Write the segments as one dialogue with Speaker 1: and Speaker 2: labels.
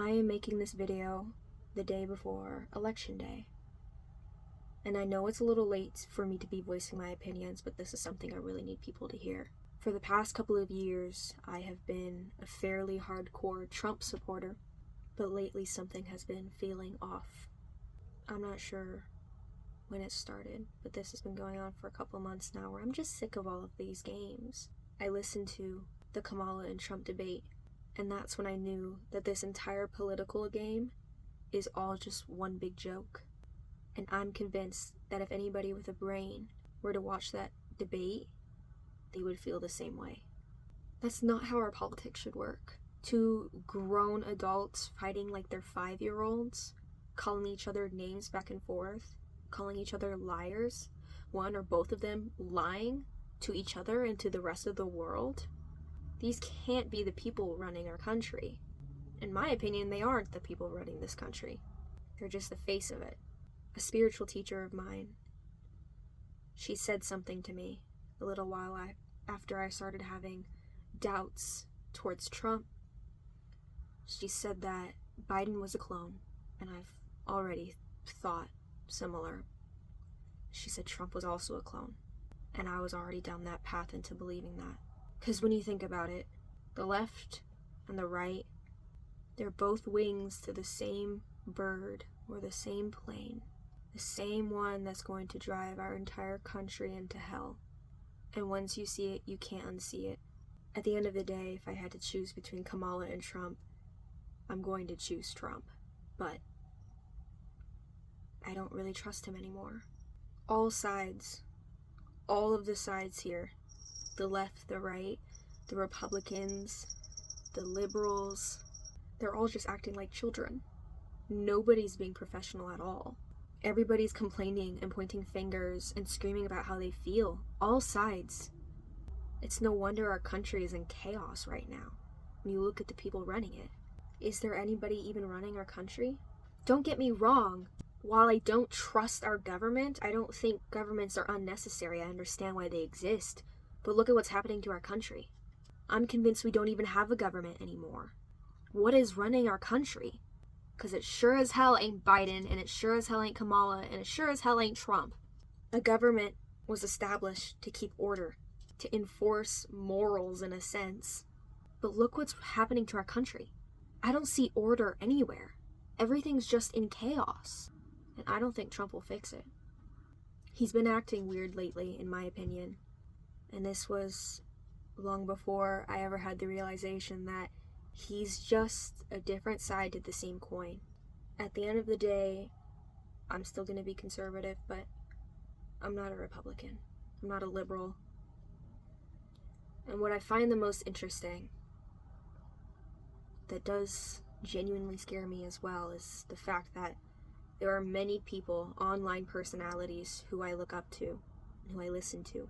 Speaker 1: I am making this video the day before Election Day. And I know it's a little late for me to be voicing my opinions, but this is something I really need people to hear. For the past couple of years, I have been a fairly hardcore Trump supporter, but lately something has been feeling off. I'm not sure when it started, but this has been going on for a couple months now where I'm just sick of all of these games. I listened to the Kamala and Trump debate, and that's when I knew that this entire political game is all just one big joke. And I'm convinced that if anybody with a brain were to watch that debate, they would feel the same way. That's not how our politics should work. Two grown adults fighting like they're 5-year-olds, calling each other names back and forth, calling each other liars, one or both of them lying to each other and to the rest of the world. These can't be the people running our country. In my opinion, they aren't the people running this country. They're just the face of it. A spiritual teacher of mine, she said something to me a little while after I started having doubts towards Trump. She said that Biden was a clone, and I've already thought similar. She said Trump was also a clone, and I was already down that path into believing that. Because when you think about it, the left and the right, they're both wings to the same bird or the same plane, the same one that's going to drive our entire country into hell. And once you see it, you can't unsee it. At the end of the day, if I had to choose between Kamala and Trump, I'm going to choose Trump. But I don't really trust him anymore. All sides, all of the sides here, the left, the right, the Republicans, the liberals, they're all just acting like children. Nobody's being professional at all. Everybody's complaining and pointing fingers and screaming about how they feel. All sides. It's no wonder our country is in chaos right now when you look at the people running it. Is there anybody even running our country? Don't get me wrong. While I don't trust our government, I don't think governments are unnecessary. I understand why they exist. But look at what's happening to our country. I'm convinced we don't even have a government anymore. What is running our country? Because it sure as hell ain't Biden, and it sure as hell ain't Kamala, and it sure as hell ain't Trump. A government was established to keep order, to enforce morals in a sense. But look what's happening to our country. I don't see order anywhere. Everything's just in chaos. And I don't think Trump will fix it. He's been acting weird lately, in my opinion. And this was long before I ever had the realization that he's just a different side to the same coin. At the end of the day, I'm still going to be conservative, but I'm not a Republican. I'm not a liberal. And what I find the most interesting, that does genuinely scare me as well, is the fact that there are many people, online personalities, who I look up to, who I listen to,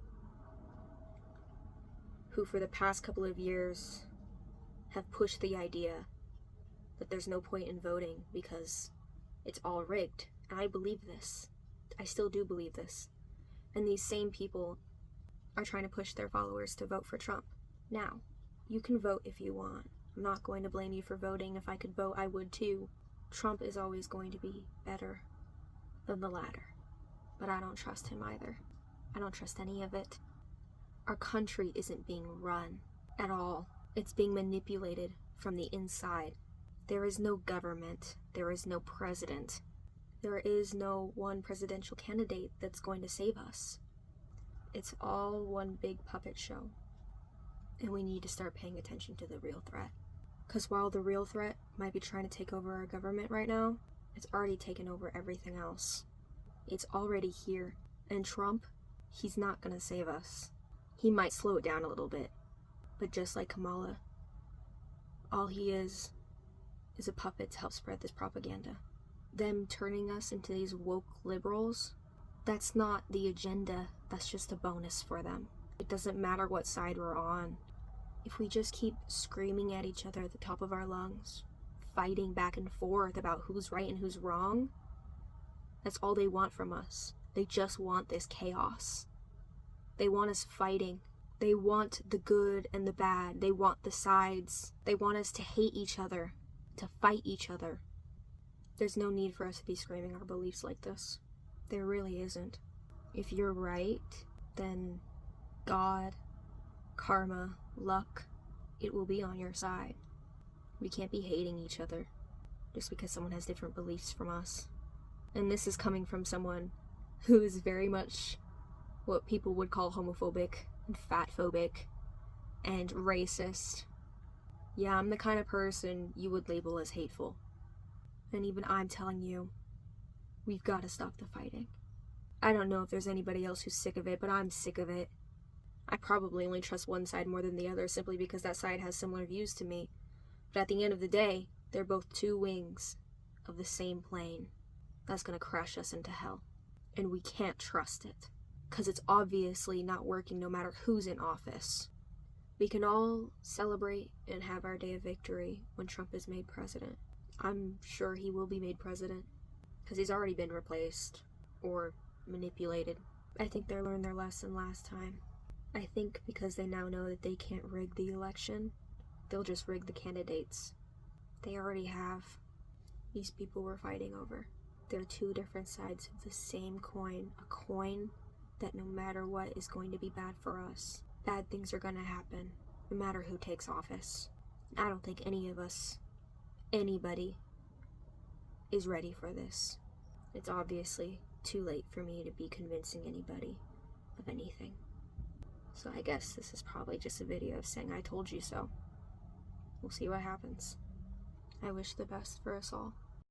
Speaker 1: who for the past couple of years have pushed the idea that there's no point in voting because it's all rigged. And I believe this. I still do believe this. And these same people are trying to push their followers to vote for Trump. Now, you can vote if you want. I'm not going to blame you for voting. If I could vote, I would too. Trump is always going to be better than the latter. But I don't trust him either. I don't trust any of it. Our country isn't being run at all. It's being manipulated from the inside. There is no government. There is no president. There is no one presidential candidate that's going to save us. It's all one big puppet show. And we need to start paying attention to the real threat. Because while the real threat might be trying to take over our government right now, it's already taken over everything else. It's already here. And Trump, he's not going to save us. He might slow it down a little bit. But just like Kamala, all he is a puppet to help spread this propaganda. Them turning us into these woke liberals, that's not the agenda. That's just a bonus for them. It doesn't matter what side we're on. If we just keep screaming at each other at the top of our lungs, fighting back and forth about who's right and who's wrong, that's all they want from us. They just want this chaos. They want us fighting. They want the good and the bad. They want the sides. They want us to hate each other, to fight each other. There's no need for us to be screaming our beliefs like this. There really isn't. If you're right, then God, karma, luck, it will be on your side. We can't be hating each other just because someone has different beliefs from us. And this is coming from someone who is very much what people would call homophobic and fatphobic and racist. Yeah, I'm the kind of person you would label as hateful. And even I'm telling you, we've got to stop the fighting. I don't know if there's anybody else who's sick of it, but I'm sick of it. I probably only trust one side more than the other simply because that side has similar views to me. But at the end of the day, they're both two wings of the same plane that's gonna crash us into hell. And we can't trust it, because it's obviously not working no matter who's in office. We can all celebrate and have our day of victory when Trump is made president. I'm sure he will be made president, because he's already been replaced or manipulated. I think they learned their lesson last time. I think because they now know that they can't rig the election, they'll just rig the candidates. They already have. These people we're fighting over. They're two different sides of the same coin. A coin that no matter what is going to be bad for us. Bad things are going to happen, no matter who takes office. I don't think any of us, anybody, is ready for this. It's obviously too late for me to be convincing anybody of anything. So I guess this is probably just a video of saying I told you so. We'll see what happens. I wish the best for us all.